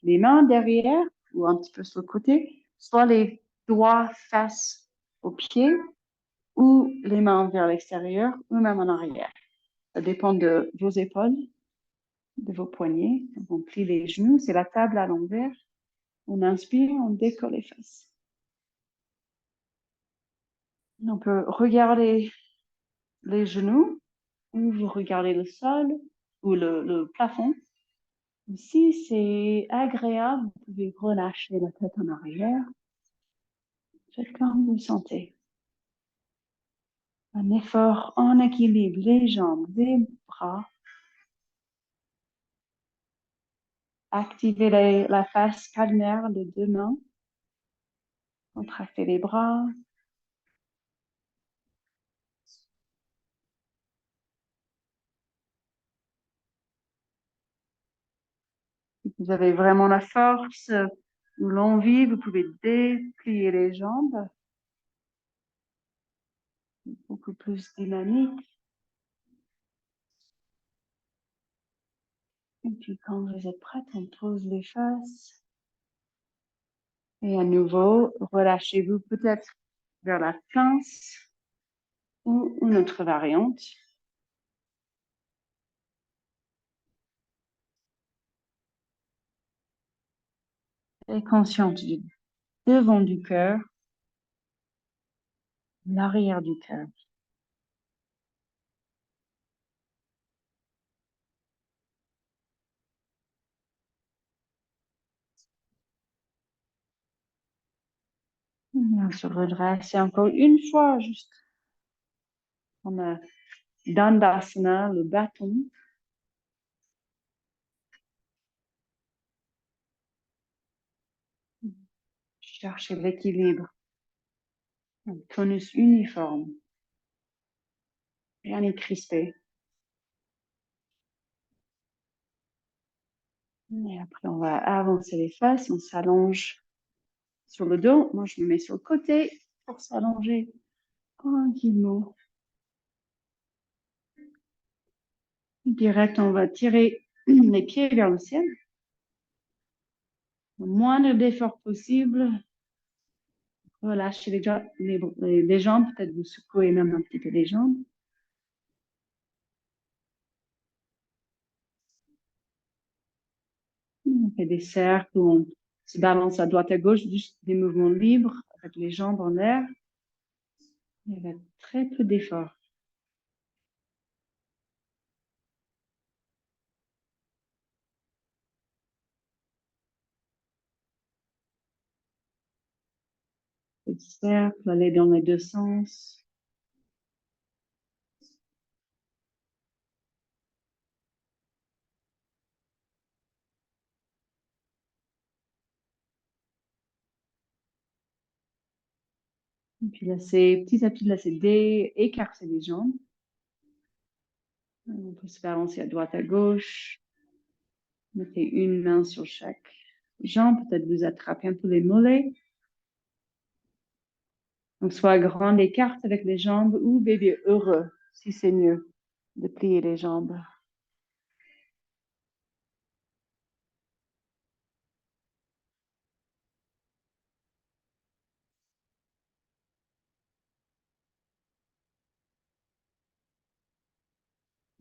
les mains derrière ou un petit peu sur le côté, soit les doigts face aux pieds ou les mains vers l'extérieur ou même en arrière. Ça dépend de vos épaules, de vos poignets. On plie les genoux, c'est la table à l'envers. On inspire, on décolle les fesses. On peut regarder les genoux ou vous regardez le sol ou le plafond. Si c'est agréable, vous pouvez relâcher la tête en arrière. Faites comme vous le sentez. Un effort en équilibre, les jambes, les bras. Activez la face palmaire de deux mains. Contractez les bras. Si vous avez vraiment la force ou l'envie, vous pouvez déplier les jambes. Beaucoup plus dynamique. Et puis quand vous êtes prête, on pose les fesses. Et à nouveau, relâchez-vous peut-être vers la pince ou une autre variante. Et consciente du devant du cœur, l'arrière du cœur. On se redresse et encore une fois, juste on a Dandasana, le bâton. Cherchez l'équilibre. Un tonus uniforme. Rien n'est crispé. Et après, on va avancer les fesses. On s'allonge sur le dos. Moi, je me mets sur le côté pour s'allonger tranquillement. Direct, on va tirer les pieds vers le ciel. Le moindre d'effort possible. Relâchez les jambes. Peut-être vous secouez même un petit peu les jambes. On fait des cercles où on se balance à droite à gauche, juste des mouvements libres avec les jambes en l'air. Il y a très peu d'efforts. Des cercles, aller dans les deux sens. Et puis petit à petit, écarter les jambes. On peut se balancer à droite à gauche. Mettez une main sur chaque jambe. Peut-être vous attrapez un peu les mollets. Donc, soit grande écarte avec les jambes ou bébé heureux, si c'est mieux de plier les jambes.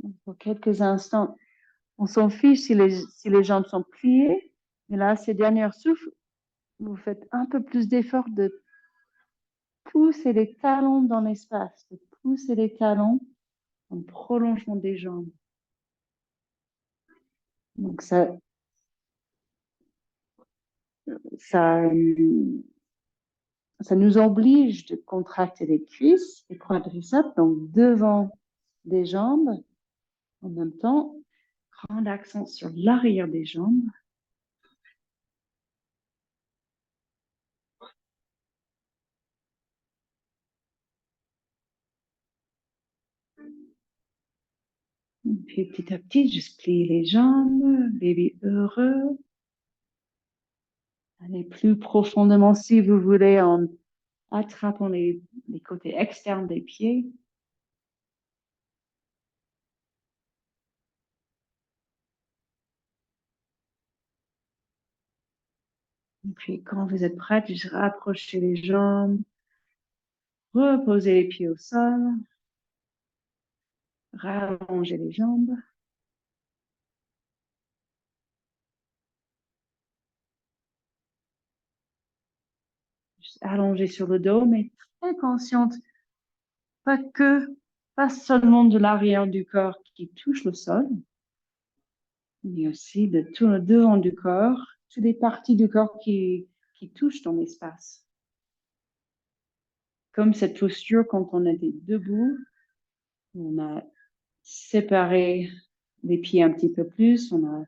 Donc, pour quelques instants, on s'en fiche si les jambes sont pliées. Mais là, ces derniers souffles, vous faites un peu plus d'effort de pousser les talons dans l'espace, de pousser les talons en prolongement des jambes. Donc, ça, ça nous oblige de contracter les cuisses, les quadriceps, donc devant des jambes. En même temps, grand accent sur l'arrière des jambes. Et puis petit à petit, juste plier les jambes, bébé heureux. Allez plus profondément si vous voulez en attrapant les côtés externes des pieds. Et puis quand vous êtes prête, juste rapprochez les jambes, reposez les pieds au sol, rallongez les jambes. Juste allongez sur le dos, mais très consciente, pas seulement de l'arrière du corps qui touche le sol, mais aussi de tout le devant du corps, toutes les parties du corps qui touchent dans l'espace. Comme cette posture quand on était debout, on a séparé les pieds un petit peu plus, on a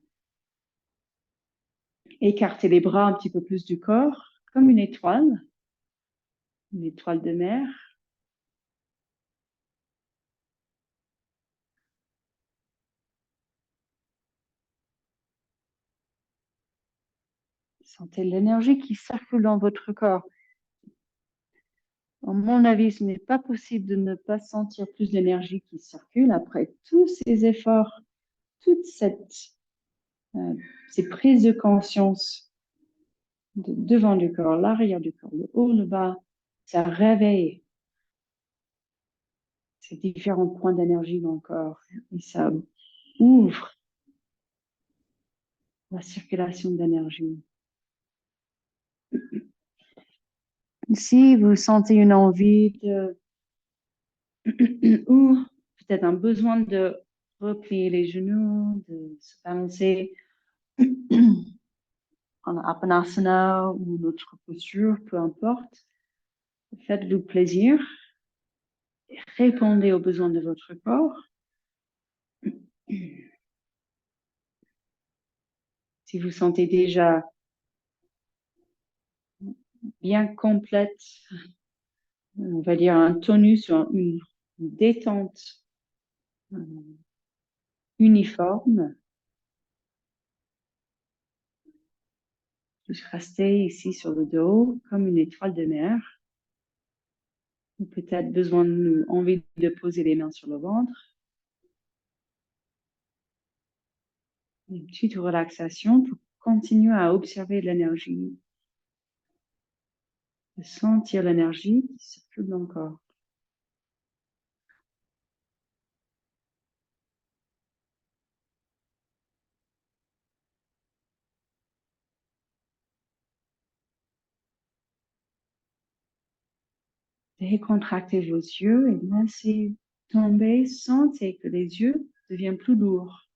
écarté les bras un petit peu plus du corps, comme une étoile de mer. Sentez l'énergie qui circule dans votre corps. À mon avis, ce n'est pas possible de ne pas sentir plus d'énergie qui circule après tous ces efforts, toutes ces prises de conscience de devant du corps, l'arrière du corps, le haut, le bas. Ça réveille ces différents points d'énergie dans le corps et ça ouvre la circulation d'énergie. Si vous sentez une envie ou peut-être un besoin de replier les genoux, de se balancer en Apanasana ou notre posture, peu importe, faites-vous plaisir. Répondez aux besoins de votre corps. Si vous sentez déjà bien complète, on va dire un tonus, une détente uniforme, juste rester ici sur le dos comme une étoile de mer. Ou peut-être envie de poser les mains sur le ventre. Une petite relaxation pour continuer à observer l'énergie, de sentir l'énergie qui circule dans le corps. Décontractez vos yeux et laissez tomber. Sentez que les yeux deviennent plus lourds.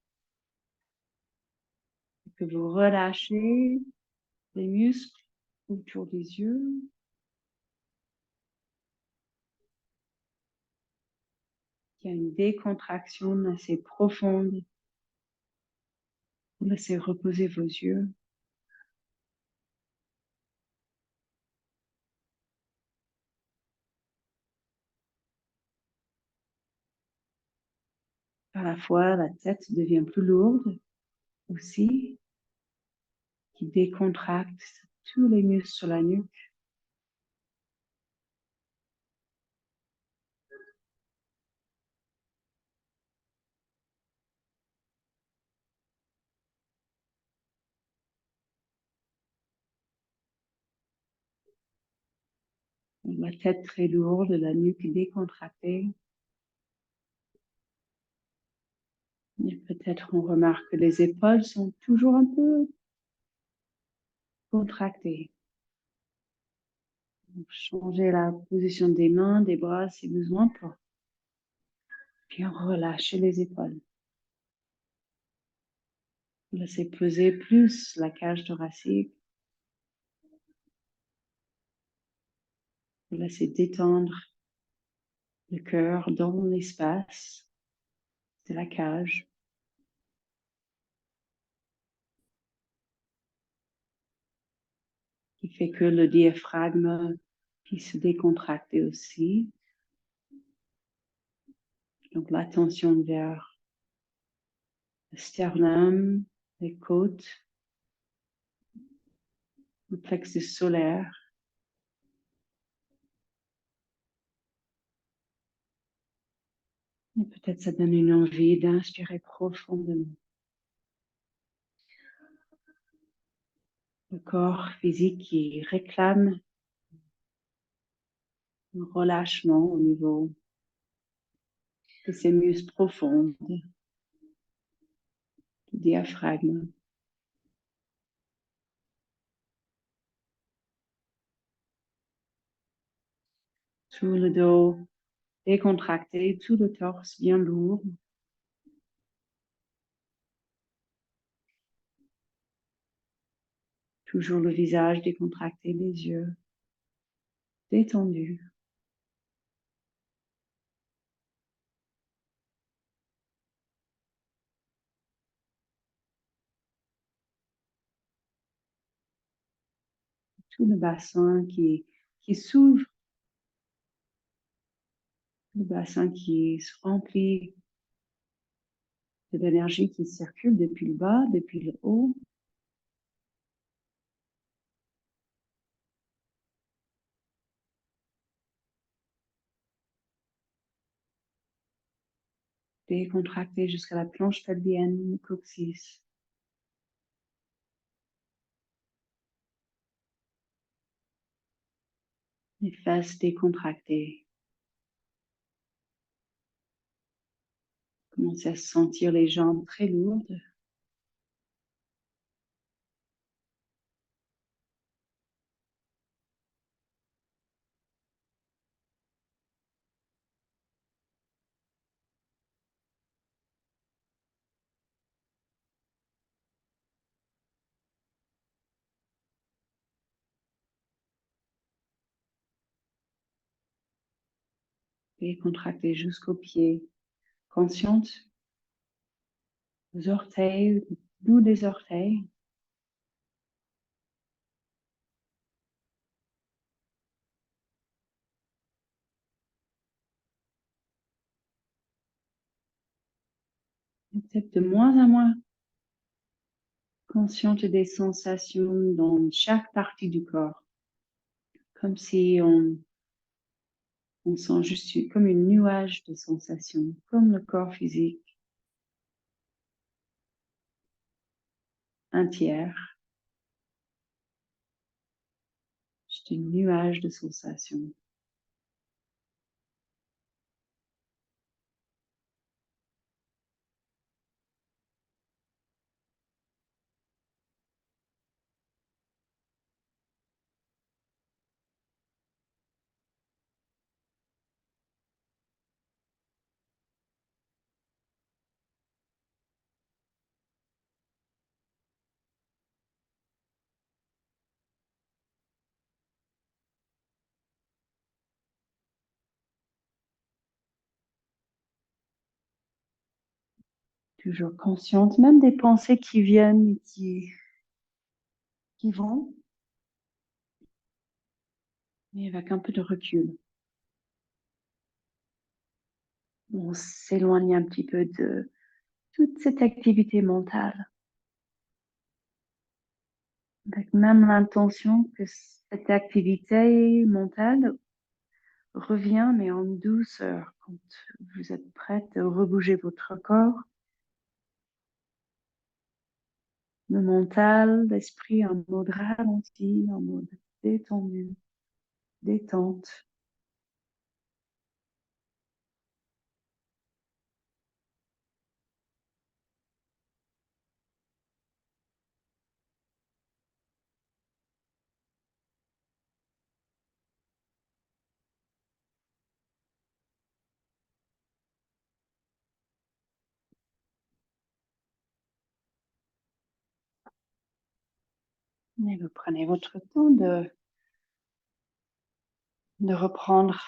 Que vous relâchez les muscles autour des yeux. Il y a une décontraction assez profonde. Vous laissez reposer vos yeux. À la fois, la tête devient plus lourde aussi, qui décontracte tous les muscles sur la nuque. La tête très lourde, la nuque décontractée. Et peut-être on remarque que les épaules sont toujours un peu contractées. Donc, changer la position des mains, des bras si besoin pour bien relâcher les épaules. Laissez peser plus la cage thoracique. Laissez détendre le cœur dans l'espace de la cage. Qui fait que le diaphragme qui se décontracte aussi. Donc l'attention vers le sternum, les côtes, le plexus solaire. Et peut-être ça donne une envie d'inspirer profondément. Le corps physique qui réclame un relâchement au niveau de ses muscles profonds, du diaphragme. Tout le dos décontracté, tout le torse bien lourd. Toujours le visage décontracté, les yeux détendus. Tout le bassin qui s'ouvre, le bassin qui se remplit de l'énergie qui circule depuis le bas, depuis le haut. Décontracté jusqu'à la planche pelvienne, le coccyx. Les fesses décontractées. Commencez à sentir les jambes très lourdes. et contracter jusqu'aux pieds. Consciente aux orteils, bout des orteils. Peut-être de moins en moins consciente des sensations dans chaque partie du corps. Comme si on sent juste comme un nuage de sensations, comme le corps physique entier, juste un nuage de sensations. Toujours consciente, même des pensées qui viennent et qui vont, mais avec un peu de recul. On s'éloigne un petit peu de toute cette activité mentale, avec même l'intention que cette activité mentale revient, mais en douceur, quand vous êtes prête à rebouger votre corps. Le mental, l'esprit en mode ralenti, en mode détendu, détente. Et vous prenez votre temps de reprendre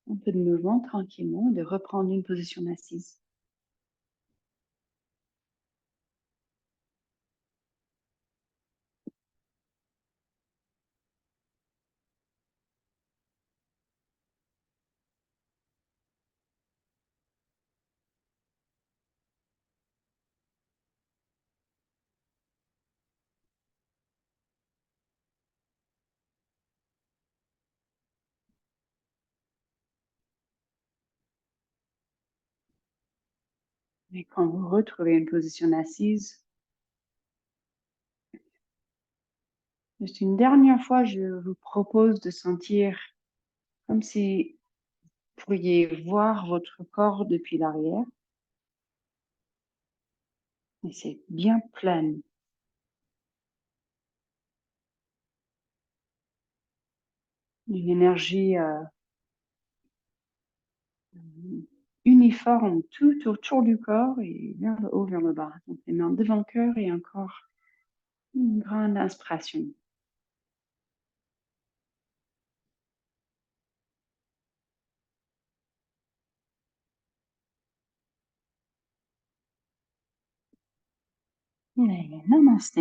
un peu de mouvement tranquillement, de reprendre une position assise. Et quand vous retrouvez une position assise, juste une dernière fois, je vous propose de sentir comme si vous pourriez voir votre corps depuis l'arrière. Et c'est bien plein. Une énergie uniforme tout autour du corps et vers le haut, vers le bas. Donc les mains devant le cœur et encore une grande inspiration. Et namaste.